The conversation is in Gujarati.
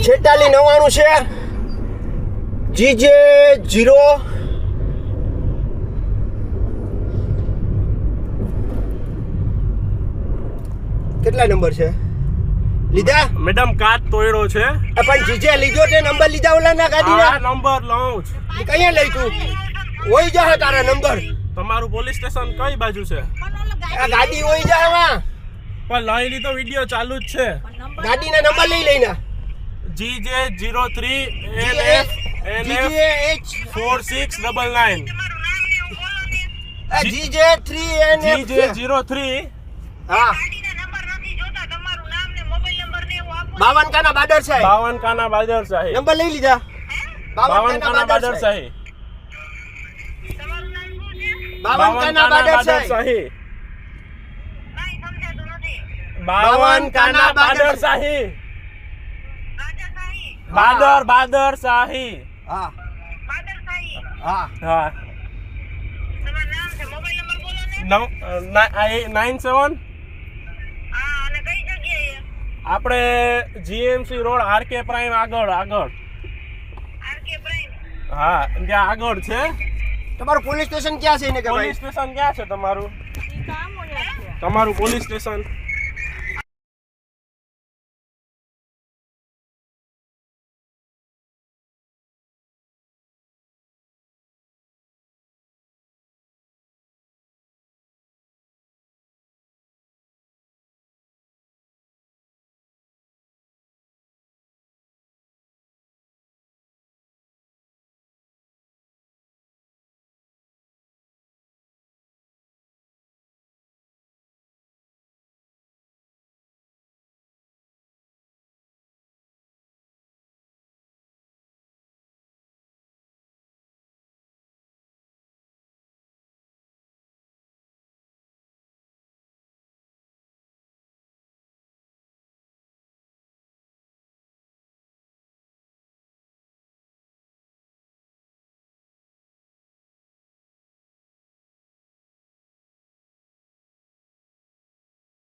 4699 છે GJ0 કેટલા નંબર છે લીધા મેડમ કાચ તોડ્યો છે પણ જીજે લીધો છે નંબર લીધા ઓલા ના ગાડીના નંબર લઉં છું કઈ લઈ તું હોય જા તારા નંબર તમારું પોલીસ સ્ટેશન કઈ બાજુ છે આ ગાડી હોય જા વા પણ લઈ લીધો વિડિયો ચાલુ જ છે ગાડીના નંબર લઈ લેના GJ03 GJ 4699 GJ3 હા 52 કાના બાદર સાહેબ 52 કાના બાદર સાહેબ નંબર લઈ લીધા 52 કાના બાદર સાહેબ 52 કાના બાદર સાહેબ 52 કાના બાદર સાહેબ બાદર સાહેબ હા હા તમારું નામ છે મોબાઈલ નંબર બોલો ને 97 હા અને કઈ જગ્યાએ આપણે GMC રોડ RK પ્રાઇમ આગળ આરકે પ્રાઇમ હા ત્યાં આગળ છે તમારું પોલીસ સ્ટેશન ક્યાં છે એને કે પોલીસ સ્ટેશન ક્યાં છે તમારું પોલીસ સ્ટેશન